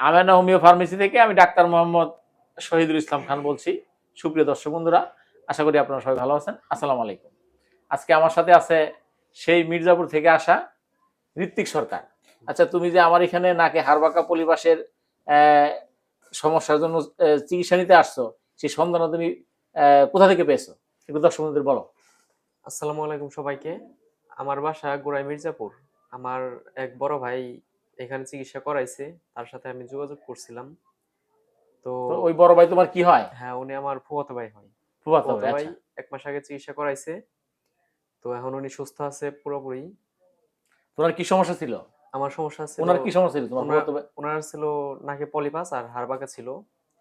Amena homeo pharmacy থেকে আমি doctor Mohammad Shahidul Islam Khan বলছি। সুপ্রিয় দর্শক বন্ধুরা, আশা করি আপনারা সবাই ভালো আছেন। আসসালামু আলাইকুম। আজকে আমার সাথে আছে সেই মির্জাপুর থেকে আসা ঋত্বিক সরকার। আচ্ছা, তুমি যে আমার এখানে নাকে হাড়বাঁকা পলিপাসের সমস্যার জন্য চিকিৎসা নিতে আসছো, সেই সন্ধান তুমি কোথা থেকে পেয়েছো একটু দর্শক বন্ধুদের বলো। আসসালামু আলাইকুম সবাইকে। আমার বাসা গোড়াই মির্জাপুর। আমার এক বড় ভাই এখানে চিকিৎসা করাইছে, তার সাথে আমি যোগাযোগ করছিলাম। তো তো ওই বড় ভাই তোমার কি হয়? হ্যাঁ, উনি আমার ফুফাতো ভাই হয়। ফুফাতো ফুফাতো ভাই, ভাই আচ্ছা। 1 মাস আগে চিকিৎসা করাইছে। তো এখন উনি সুস্থ আছে পুরোপুরি। তোমার কি সমস্যা ছিল? আমার সমস্যা ছিল, ওনার কি সমস্যা ছিল তোমার ওনার ফুফাতো ভাই? ওনার ছিল নাকে পলিপাস আর হাড় বাঁকা ছিল।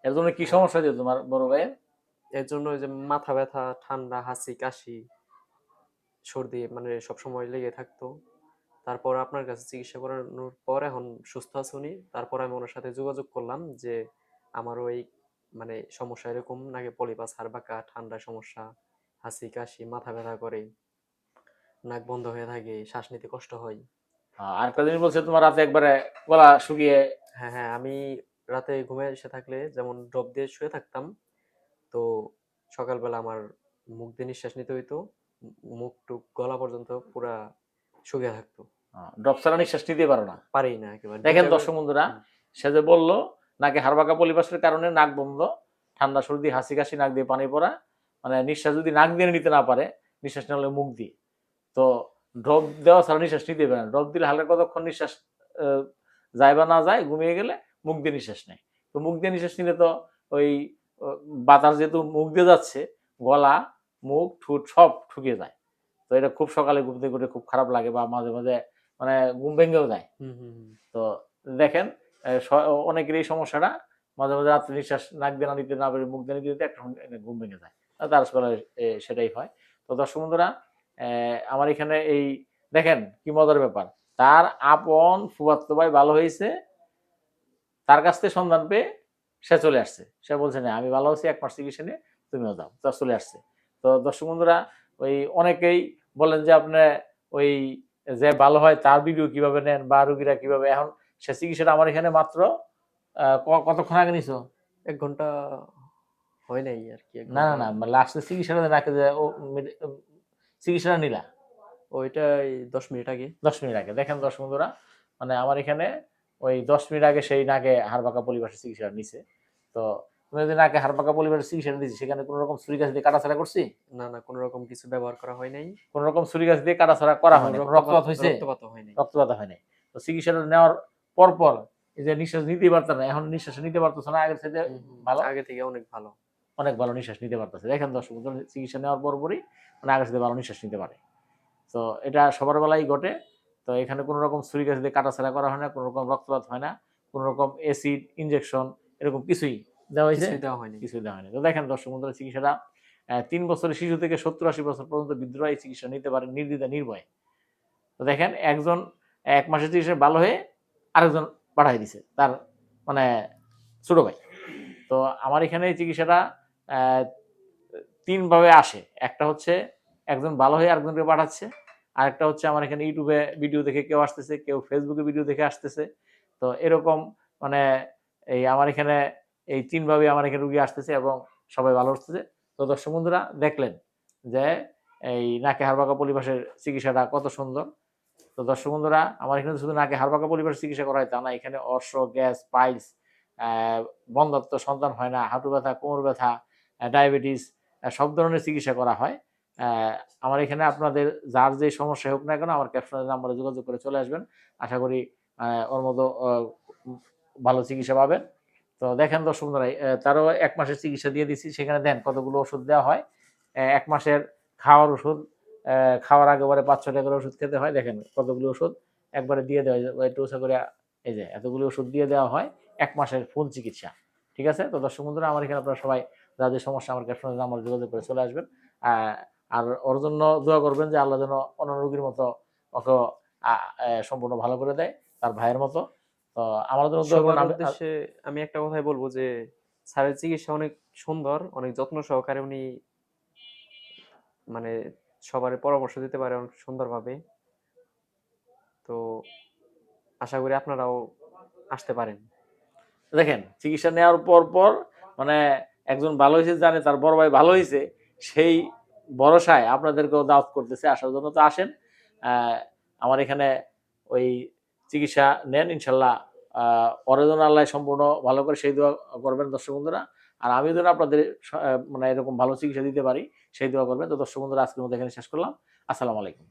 এর জন্য কি হ্যাঁ, সমস্যা ছিল তোমার বড় ভাইয়ের? এর জন্য ওই যে মাথা ব্যথা, ঠান্ডা, হাঁচি, কাশি, সর্দি মানে সবসময় লেগে থাকতো। তারপর আপনার কাছে চিকিৎসা করানোর পর এখন সুস্থ আছে উনি। তারপর আমি ওনার সাথে যোগাযোগ করলাম যে আমারও এই মানে সমস্যা এরকম, নাকে পলিপাস, হাড়বাঁকা, ঠান্ডার সমস্যা, হাঁচি কাশি, মাথা ব্যথা করে, নাক বন্ধ হয়ে থাকে, শ্বাস নিতে কষ্ট হয়। আরেকটা জিনিস বলছে তোমার রাতে একবারে গলা শুকিয়ে। হ্যাঁ হ্যাঁ, আমি রাতে ঘুমে এসে থাকলে যেমন ড্রপ দিয়ে শুয়ে থাকতাম, তো সকালবেলা আমার মুখ দিয়ে নিঃশ্বাস নিতে হইতো, মুখ টুক গলা পর্যন্ত পুরা শুকিয়ে থাকতো, ড্রপ ছাড়া নিঃশ্বাস নিতে পারো না। পারি না একেবারে দেখেন 2টা করে। দর্শক বন্ধুরা, হুম, সে যে বললো নাকে হাড়বাঁকা পলিপাসের কারণে নাক বন্ধ, ঠান্ডা সর্দি, হাসি কাশি, নাক দিয়ে পানি পড়া, মানে নিঃশ্বাস যদি নাক দিয়ে নিতে না পারে, নিঃশ্বাস না হলে মুখ দিয়ে। তো ড্রপ দেওয়া ছাড়া নিঃশ্বাস নিতে পারে না। ড্রপ দিলে হালকা কতক্ষণ নিঃশ্বাস আহ, যায় বা না যায়, ঘুমিয়ে গেলে মুখ দিয়ে নিঃশ্বাস নেয়। তো মুখ দিয়ে নিঃশ্বাস নিলে তো ওই বাতাস যেহেতু মুখ দিয়ে যাচ্ছে, গলা, মুখ, ঠোঁট সব ঠুকে যায়। তো এটা খুব সকালে ঘুম থেকে উঠে খুব খারাপ লাগে, বা মাঝে মাঝে মানে ঘুম ভেঙেও যায়। হুম, হুম, হুম। তো দেখেন, অনেকের এই সমস্যাটা, মাঝে মাঝে রাত্রে নিঃশ্বাস নাক দিয়ে না নিতে না পারে, মুখ দিয়ে নিতে নিতে একটা ঘুম ভেঙে যায়। তার আসলে সেটাই হয়। তো দর্শক বন্ধুরা, আমার এখানে এই দেখেন কি মজার ব্যাপার, তার আপন ফুফাতো ভাই ভালো হয়েছে, তার কাছ থেকে সন্ধান পেয়ে সে চলে আসছে। সে বলছে না আমি ভালো আছি, 1 মাস চিকিৎসা নিয়ে তুমিও যাও, তা চলে আসছে। তো দর্শক বন্ধুরা, ওই অনেকেই বলেন যে আপনি ওই যে ভালো হয় তার ভিডিও কিভাবে নেন, বা রুগীরা কিভাবে, এখন সে চিকিৎসাটা আমার এখানে মাত্র কতক্ষণ আগে নিছো? 1 ঘন্টা হয় নাই আরকি, ১ না ঘন্টা না হয় না, নাই। লাস্টে চিকিৎসাটা নাকি যে ও চিকিৎসাটা নিলা ওইটাই ১০ মিনিট আগে। 10 মিনিট আগে। দেখেন দর্শক বন্ধুরা, মানে আমার এখানে ওই 10 মিনিট আগে সেই নাকে হাড়বাঁকা পলিপাসের চিকিৎসা নিছে। তো তুমি যদি নাকে হাড়বাঁকা পলিপাসের চিকিৎসা দিচ্ছি, সেখানে কোনো রকম ছুরি কাছি দিয়ে কাটাছাড়া করছি? না, না, কোন রকম কিছু ব্যবহার করা হয় নাই। কোনো রকম ছুরি কাছি দিয়ে কাটাছাড়া করা কোন হয় না? কোনো রক্তপাত রক্তপাত হয়েছে? রক্তপাতও হয় নাই। রক্তপাত হয় নাই। তো চিকিৎসাটা নেওয়ার পর এই যে নিঃশ্বাস নিতেই পারত না, এখন নিঃশ্বাস নিতে পারতেছে না আগের থেকে হুম, হুম। ভালো, আগে থেকে অনেক ভালো। অনেক ভালো নিঃশ্বাস নিতে পারতেছে। দেখেন দর্শক বন্ধুরা, চিকিৎসা নেওয়ার পরপরই মানে আগের থেকে ভালো নিঃশ্বাস নিতে পারে। তো এটা সবার বেলায় ঘটে। তো এখানে কোনো রকম ছুরি কাছি দিয়ে কাটাছাড়া করা হয় না, কোনো রকম রক্তপাত হয় না, কোনো রকম অ্যাসিড ইনজেকশন এরকম কিছুই দেওয়া হয়েছে? কিছুই দেওয়া হয়নি। কিছুই দেওয়া হয়নি। তো দেখেন দর্শক বন্ধুরা, চিকিৎসাটা ৩ বছরের শিশু থেকে ৭০-৮০ বছর পর্যন্ত বৃদ্ধরা এই চিকিৎসা নিতে পারে নির্দ্বিধায়, নির্ভয়ে। তো দেখেন একজন 1 মাসের চিকিৎসা ভালো হয়ে আরেকজন পাঠাই দিছে তার মানে ছোট ভাই। তো আমার এখানে এই চিকিৎসাটা আহ, 3 ভাবে আসে। একটা হচ্ছে একজন ভালো হয়ে আরেকজনকে পাঠাচ্ছে, আরেকটা হচ্ছে আমার এখানে ইউটিউবে ভিডিও দেখে কেউ আসতেছে, কেউ ফেসবুকে ভিডিও দেখে আসতেছে। তো এরকম মানে এই আমার এখানে এই 3 ভাবে আমার এখানে রুগী আসতেছে এবং সবাই ভালো হচ্ছে। তো দর্শক বন্ধুরা দেখলেন যে এই নাকে হাড়বাঁকা পলিপাসের চিকিৎসাটা কত সুন্দর। তো দর্শক বন্ধুরা, আমার এখানে শুধু নাকে হাড়বাঁকা পলিপাসের চিকিৎসা করা হয় তা না, এখানে অর্শ, গ্যাস, পাইলস, বন্ধ্যাত্ব, সন্তান হয় না, হাঁটু ব্যথা, কোমর ব্যথা, ডায়াবেটিস, সব ধরনের চিকিৎসা করা হয়। আমার এখানে আপনাদের যার যে সমস্যা হোক না কেন, আমার ক্যাপশনের নাম্বারে যোগাযোগ করে চলে আসবেন। আশা করি ওর মতো ভালো চিকিৎসা পাবেন। তো দেখেন দর্শক বন্ধুরা, তারও 1 মাসের চিকিৎসা দিয়ে দিচ্ছি। সেখানে দেন কতগুলো ওষুধ দেওয়া হয়। 1 মাসের খাওয়ার ওষুধ, খাওয়ার আগে পরে ৫-৬টা করে ওষুধ খেতে হয়। দেখেন কতগুলো ওষুধ একবারে দিয়ে দেওয়া হয়, একটু উঁচা করে এই যে এতগুলো ওষুধ দিয়ে দেওয়া হয় 1 মাসের ফুল চিকিৎসা। ঠিক আছে? তো দর্শক বন্ধুরা, আমার এখানে আপনারা সবাই যাদের সমস্যা আমার ক্যাপশনের নাম্বারে যোগাযোগ করে চলে আসবেন। আর ওর জন্য দোয়া করবেন যে আল্লাহ যেন অন্যান্য রোগীর মতো ওকে সম্পূর্ণ ভালো করে দেয়, তার ভাইয়ের মতো। তো আমার জন্য দোয়া সবার করবেন। আমি উদ্দেশ্যে আমি একটা কথাই বলব যে স্যারের চিকিৎসা অনেক সুন্দর, অনেক যত্ন সহকারে উনি মানে সবার পরামর্শ দিতে পারে অনেক সুন্দরভাবে। তো আশা করি আপনারাও আসতে পারেন। দেখেন চিকিৎসা নেওয়ার পর পর মানে একজন ভালো হয়েছে জানে তার বড় ভাই ভালো হয়েছে, সেই ভরসায় আপনাদেরকেও দাওয়াত করতেছে, আসার জন্য তো আসেন। আমার এখানে ওই চিকিৎসা নেন ইনশাল্লাহ। পরের জন্য আল্লাহ সম্পূর্ণ ভালো করে সেই দোয়া করবেন দর্শক বন্ধুরা। আর আমি যেন আপনাদের মানে এরকম ভালো চিকিৎসা দিতে পারি সেই দোয়া করবেন। তো দর্শক বন্ধুরা আজকের মধ্যে এখানে শেষ করলাম। আসসালামু আলাইকুম।